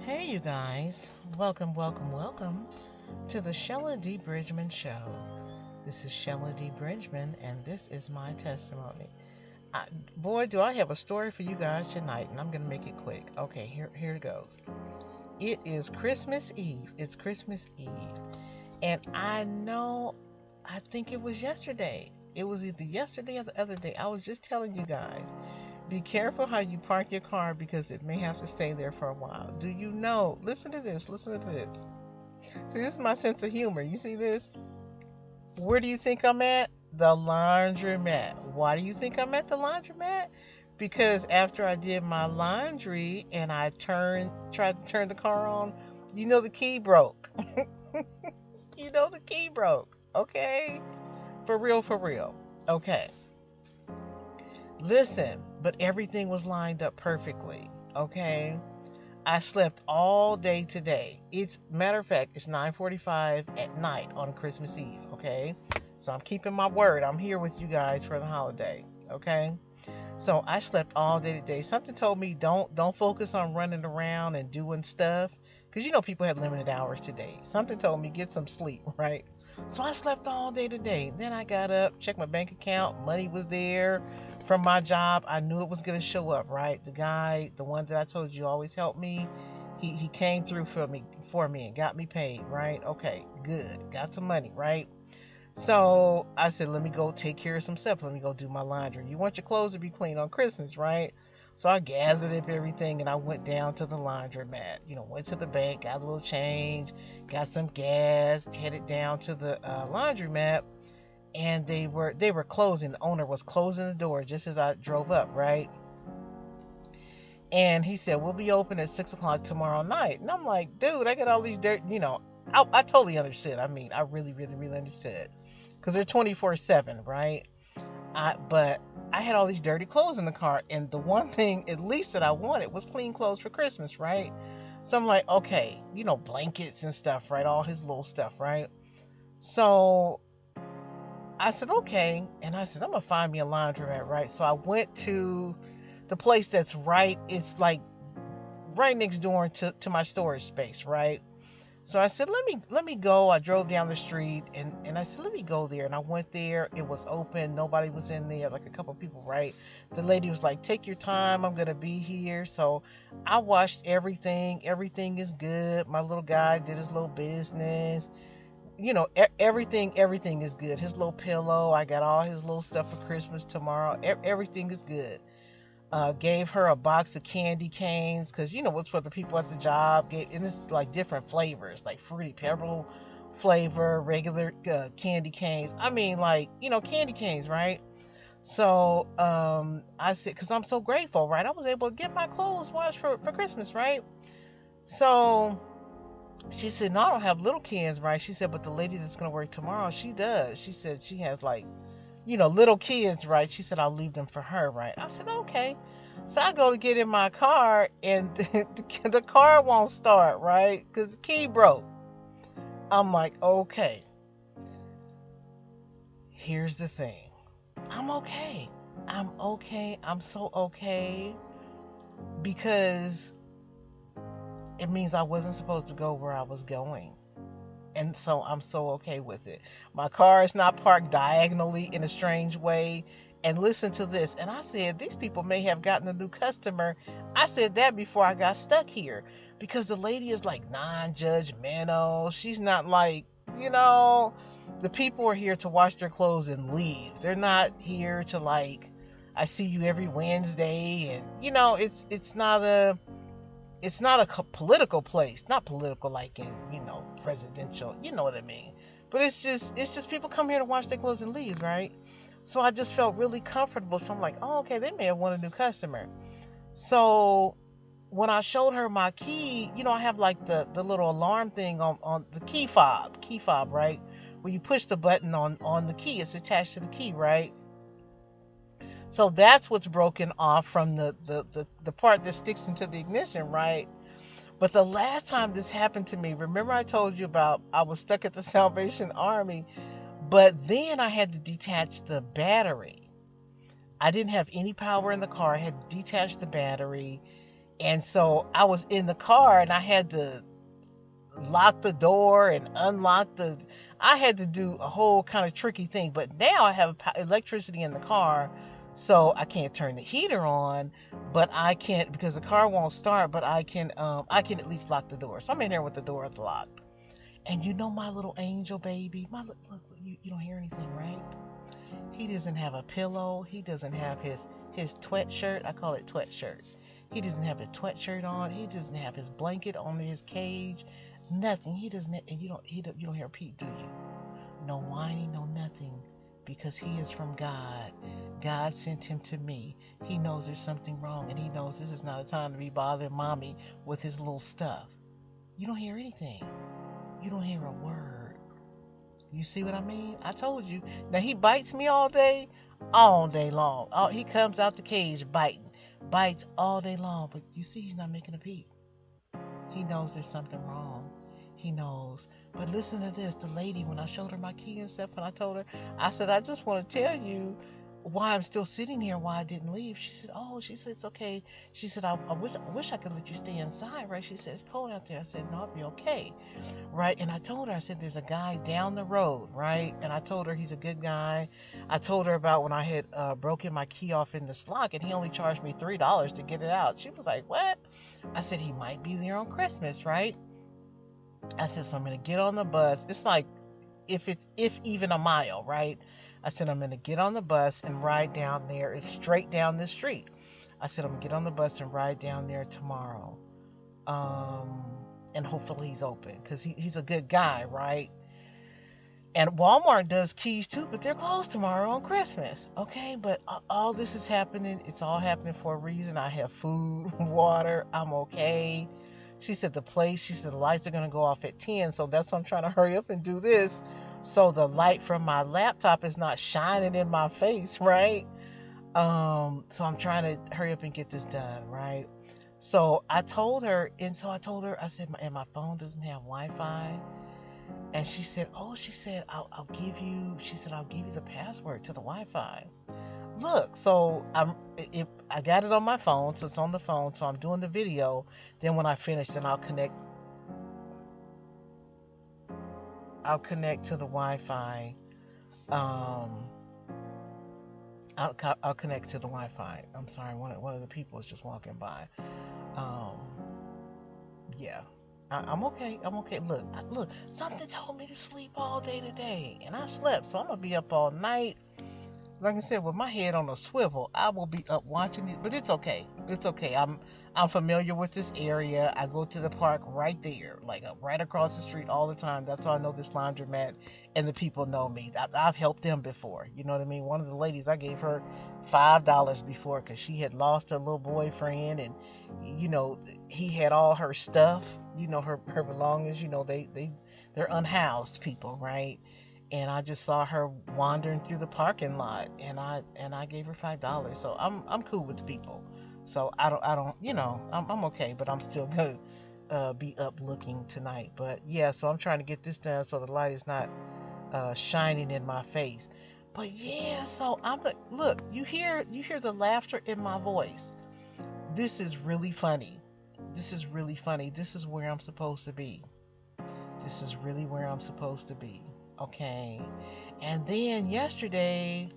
Hey, you guys. Welcome to the Shella D. Bridgman Show. This is Shella D. Bridgman, and this is my testimony. Boy, do I have a story for you guys tonight, and I'm going to make it quick. Okay, here it goes. It is Christmas Eve. It's Christmas Eve. And I think it was yesterday. It was either yesterday or the other day. I was just telling you guys. Be careful how you park your car because it may have to stay there for a while. Do you know? Listen to this. Listen to this. See, this is my sense of humor. You see this? Where do you think I'm at? The laundromat. Why do you think I'm at the laundromat? Because after I did my laundry and I tried to turn the car on, the key broke. The key broke. Okay? For real. Okay. Listen, but everything was lined up perfectly, okay? I slept all day today. Matter of fact, it's 9:45 at night on Christmas Eve, okay? So I'm keeping my word. I'm here with you guys for the holiday, okay? So I slept all day today. Something told me don't focus on running around and doing stuff, because people had limited hours today. Something told me get some sleep, right? So I slept all day today. Then I got up, checked my bank account, money was there from my job. I knew it was going to show up, right? The guy, the one that I told you always helped me, he came through for me and got me paid, right? Okay, good. Got some money, right? So I said, let me go take care of some stuff. Let me go do my laundry. You want your clothes to be clean on Christmas, right? So I gathered up everything and I went down to the laundromat. Went to the bank, got a little change, got some gas, headed down to the laundromat, and they were closing. The owner was closing the door just as I drove up, right? And he said, we'll be open at 6 o'clock tomorrow night. And I'm like, dude, I got all these dirt, I totally understood. I mean, I really understood. Because they're 24/7, right? But I had all these dirty clothes in the car. And the one thing, at least, that I wanted was clean clothes for Christmas, right? So I'm like, okay, blankets and stuff, right? All his little stuff, right? So I said, okay. And I said, I'm going to find me a laundromat, right? So I went to the place that's right. It's like right next door to my storage space, right? So I said, let me go. I drove down the street and I said, let me go there. And I went there. It was open. Nobody was in there, like a couple people, right? The lady was like, take your time. I'm going to be here. So I washed everything. Everything is good. My little guy did his little business. Everything is good. His little pillow. I got all his little stuff for Christmas tomorrow. Everything is good. Gave her a box of candy canes because what's for the people at the job. And it's like different flavors, like fruity pebble flavor, regular candy canes. I mean, like candy canes, right? So I said, because I'm so grateful, right? I was able to get my clothes washed for Christmas, right? So she said, no, I don't have little kids, right? She said, but the lady that's gonna work tomorrow, she does. She said she has like little kids, right? She said, I'll leave them for her, right? I said, okay. So I go to get in my car and the car won't start, right? Because the key broke. I'm like, okay. Here's the thing. I'm okay. I'm so okay because it means I wasn't supposed to go where I was going. And so I'm so okay with it. My car is not parked diagonally in a strange way. And listen to this. And I said, these people may have gotten a new customer. I said that before I got stuck here. Because the lady is like non-judgmental. She's not like, the people are here to wash their clothes and leave. They're not here to like, I see you every Wednesday. And, it's not a political place, not political like in, presidential, you know what I mean? But it's just people come here to wash their clothes and leave, right? So I just felt really comfortable. So I'm like, oh, okay, they may have won a new customer. So when I showed her my key, I have like the little alarm thing on the key fob, right? Where you push the button on the key, it's attached to the key, right? So that's what's broken off from the part that sticks into the ignition, right? But the last time this happened to me, remember I told you about I was stuck at the Salvation Army, but then I had to detach the battery. I didn't have any power in the car. I had to detach the battery And so I was in the car and I had to lock the door and unlock the. I had to do a whole kind of tricky thing. But now I have electricity in the car, so I can't turn the heater on, but I can't because the car won't start. But I can at least lock the door. So I'm in there with the door locked. And you know my little angel baby, look, you don't hear anything, right? He doesn't have a pillow. He doesn't have his twet shirt. I call it twet shirt. He doesn't have his twet shirt on. He doesn't have his blanket on his cage. Nothing. He doesn't. And you don't hear a peep, do you? No whining, no nothing, because he is from God. God sent him to me. He knows there's something wrong, and he knows this is not a time to be bothering mommy with his little stuff. You don't hear anything. You don't hear a word. You see what I mean? I told you. Now he bites me all day long. He comes out the cage bites all day long. But you see, he's not making a peep. He knows there's something wrong. He knows. But listen to this. The lady, when I showed her my key and stuff, and I told her, I said, I just want to tell you why I'm still sitting here, why I didn't leave. She said, it's okay. She said, I wish I could let you stay inside, right? She said, it's cold out there. I said, no, I'll be okay, right? And I told her, I said, there's a guy down the road, right? And I told her he's a good guy. I told her about when I had broken my key off in this lock, and he only charged me $3 to get it out. She was like, what? I said, he might be there on Christmas, right? I said, so I'm going to get on the bus. It's like, if even a mile, right? I said, I'm going to get on the bus and ride down there. It's straight down the street. I said, I'm going to get on the bus and ride down there tomorrow. And hopefully he's open because he's a good guy, right? And Walmart does keys too, but they're closed tomorrow on Christmas. Okay, but all this is happening. It's all happening for a reason. I have food, water. I'm okay. She said the lights are going to go off at 10. So that's why I'm trying to hurry up and do this. So the light from my laptop is not shining in my face, right? So I'm trying to hurry up and get this done, right? So I told her, I said, and my phone doesn't have Wi-Fi. And she said, I'll give you the password to the Wi-Fi. Look, so I got it on my phone, so it's on the phone, so I'm doing the video. Then when I finish, then I'll connect to the Wi-Fi. I'll connect to the Wi-Fi. I'm sorry, one of the people is just walking by. Yeah, I'm okay. Look. Something told me to sleep all day today, and I slept, so I'm gonna be up all night. Like I said, with my head on a swivel, I will be up watching it, but it's okay. It's okay. I'm familiar with this area. I go to the park right there, like right across the street all the time. That's why I know this laundromat, and the people know me. I've helped them before. You know what I mean? One of the ladies, I gave her $5 before because she had lost her little boyfriend, and he had all her stuff. Her belongings. They're unhoused people, right? And I just saw her wandering through the parking lot, and I gave her $5. So I'm cool with the people. So I don't I'm okay, but I'm still gonna be up looking tonight. But yeah, so I'm trying to get this done so the light is not shining in my face. But yeah, so look, you hear the laughter in my voice. This is really funny. This is where I'm supposed to be. This is really where I'm supposed to be. Okay. And then yesterday,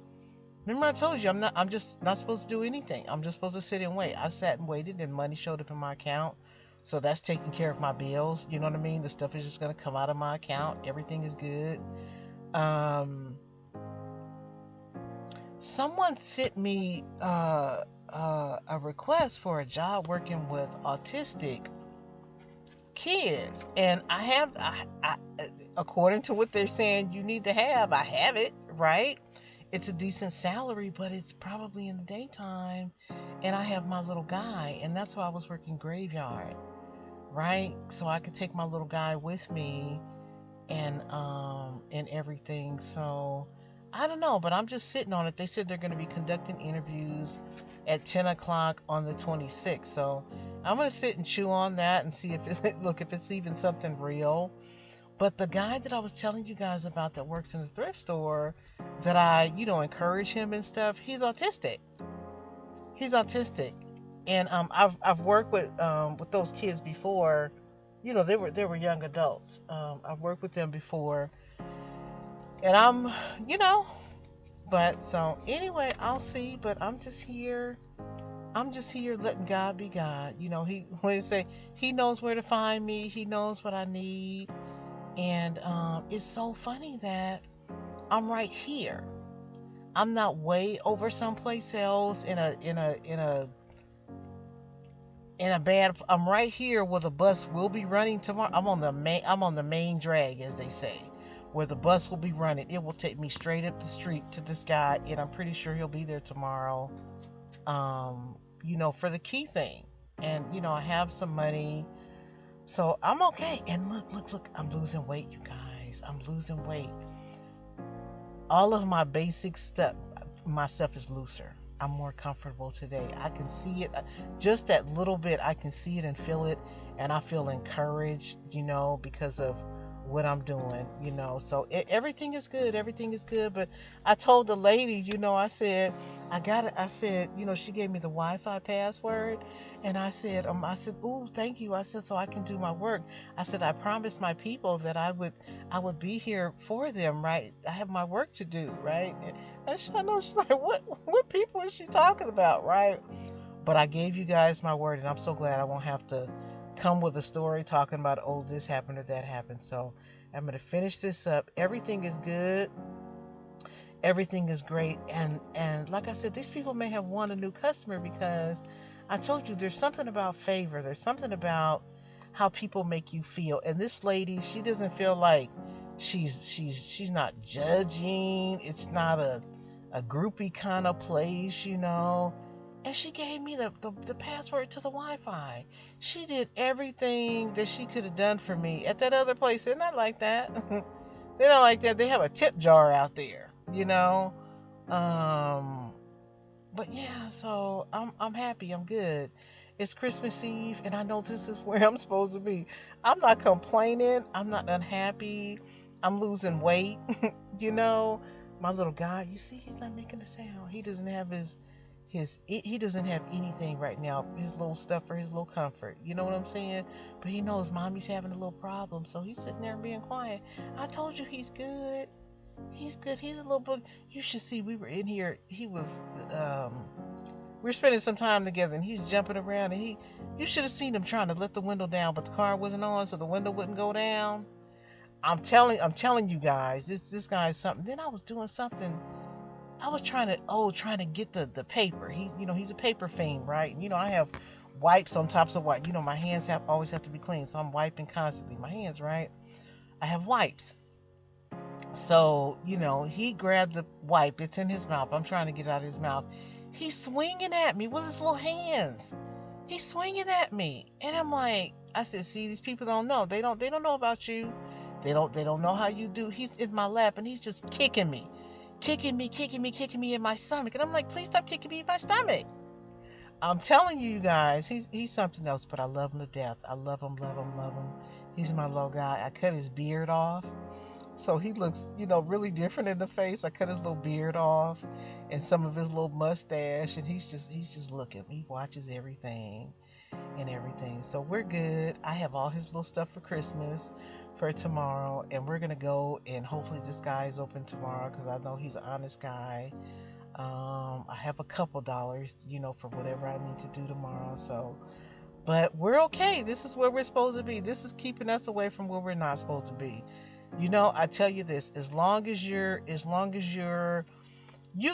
remember I told you I'm just not supposed to do anything. I'm just supposed to sit and wait. I sat and waited, and money showed up in my account. So that's taking care of my bills. You know what I mean? The stuff is just going to come out of my account. Everything is good. Someone sent me a request for a job working with autistic kids, and I according to what they're saying you need to have, I have it, right? It's a decent salary, but it's probably in the daytime, and I have my little guy, and that's why I was working graveyard, right? So I could take my little guy with me and everything. So I don't know, but I'm just sitting on it. They said they're going to be conducting interviews at 10 o'clock on the 26th. So I'm going to sit and chew on that and see if it's even something real. But the guy that I was telling you guys about that works in the thrift store, that I, encourage him and stuff, he's autistic. And I've worked with those kids before. You know, they were young adults. I've worked with them before, and you know, but so anyway, I'll see. But I'm just here. I'm just here letting God be God. You know, when he say he knows where to find me, he knows what I need, and it's so funny that I'm right here. I'm not way over someplace else in a bad. I'm right here where the bus will be running tomorrow. I'm on the main drag, as they say, where the bus will be running. It will take me straight up the street to this guy, and I'm pretty sure he'll be there tomorrow. You know, for the key thing, and you know, I have some money, so I'm okay. And look, I'm losing weight, you guys. I'm losing weight. All of my basic stuff, my stuff is looser. I'm more comfortable today. I can see it, just that little bit. I can see it and feel it, and I feel encouraged, you know, because of what I'm doing, you know. So everything is good. Everything is good. But I told the lady, you know, I said, I got it. I said, you know, she gave me the Wi-Fi password, and I said, ooh, thank you. I said, so I can do my work. I said, I promised my people that I would be here for them, right? I have my work to do, right? And I know she's like, what people is she talking about, right? But I gave you guys my word, and I'm so glad I won't have to come with a story talking about, oh, this happened or that happened. So I'm going to finish this up. Everything is good. Everything is great. And like I said, these people may have won a new customer because I told you there's something about favor. There's something about how people make you feel. And this lady, she doesn't feel like she's not judging. It's not a groupie kind of place, you know. And she gave me the password to the Wi-Fi. She did everything that she could have done for me. At that other place, they're not like that. They're not like that. They have a tip jar out there, you know. But yeah, so I'm happy. I'm good. It's Christmas Eve, and I know this is where I'm supposed to be. I'm not complaining. I'm not unhappy. I'm losing weight. You know, my little guy. You see, he's not making a sound. He doesn't have he doesn't have anything right now, his little stuff for his little comfort. You know what I'm saying? But he knows mommy's having a little problem, so he's sitting there and being quiet. I told you he's good. He's good. He's a little book. You should see, we were in here. He was, we were spending some time together, and he's jumping around, and you should have seen him trying to let the window down, but the car wasn't on, so the window wouldn't go down. I'm telling you guys, this guy is something. Then I was doing something. I was trying to get the paper. He's a paper fiend, right? You know, I have wipes on tops of wipes. You know, my hands always have to be clean, so I'm wiping constantly. My hands, right? I have wipes. So, you know, he grabbed the wipe. It's in his mouth. I'm trying to get it out of his mouth. He's swinging at me with his little hands. He's swinging at me, and I'm like, I said, see, these people don't know. They don't know about you. They don't know how you do. He's in my lap, and he's just kicking me in my stomach. And I'm like, please stop kicking me in my stomach. I'm telling you guys, he's something else, but I love him to death. I love him. He's my little guy. I cut his beard off, so he looks, you know, really different in the face. I cut his little beard off and some of his little mustache, and he's just looking. He watches everything and everything. So we're good. I have all his little stuff for Christmas for tomorrow, and we're gonna go, and hopefully this guy is open tomorrow because I know he's an honest guy. I have a couple dollars, you know, for whatever I need to do tomorrow. So, but we're okay. This is where we're supposed to be. This is keeping us away from where we're not supposed to be. You know, I tell you this: as long as you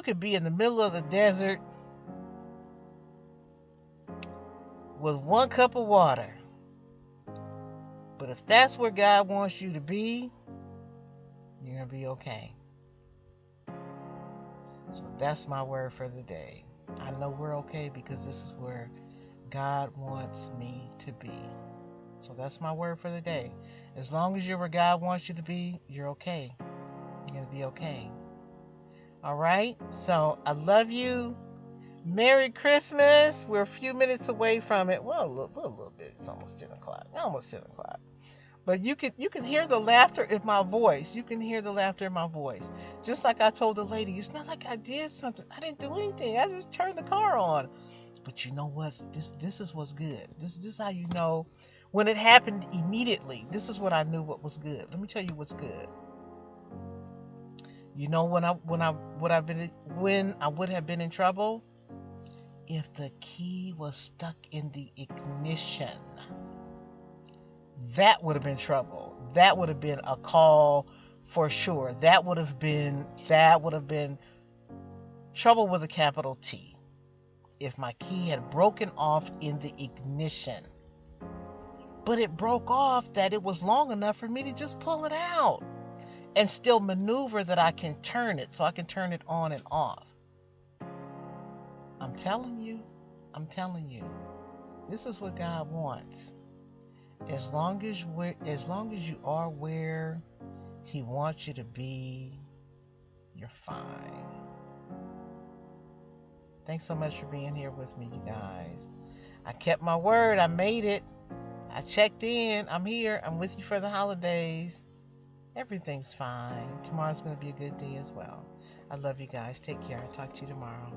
could be in the middle of the desert with one cup of water. But if that's where God wants you to be, you're going to be okay. So that's my word for the day. I know we're okay because this is where God wants me to be. So that's my word for the day. As long as you're where God wants you to be, you're okay. You're going to be okay. All right? So I love you. Merry Christmas. We're a few minutes away from it. Well, a little bit. It's almost 10 o'clock. Almost 10 o'clock. But you can hear the laughter in my voice. You can hear the laughter in my voice. Just like I told the lady, it's not like I did something. I didn't do anything. I just turned the car on. But you know what? This is what's good. This is how you know when it happened immediately. This is what I knew what was good. Let me tell you what's good. You know when I would have been in trouble if the key was stuck in the ignition. That would have been trouble. That would have been a call for sure. That would have been trouble with a capital T. If my key had broken off in the ignition. But it broke off that it was long enough for me to just pull it out and still maneuver that I can turn it, so I can turn it on and off. I'm telling you, this is what God wants. As long as you are where He wants you to be, you're fine. Thanks so much for being here with me, you guys. I kept my word. I made it. I checked in. I'm here. I'm with you for the holidays. Everything's fine. Tomorrow's going to be a good day as well. I love you guys. Take care. I'll talk to you tomorrow.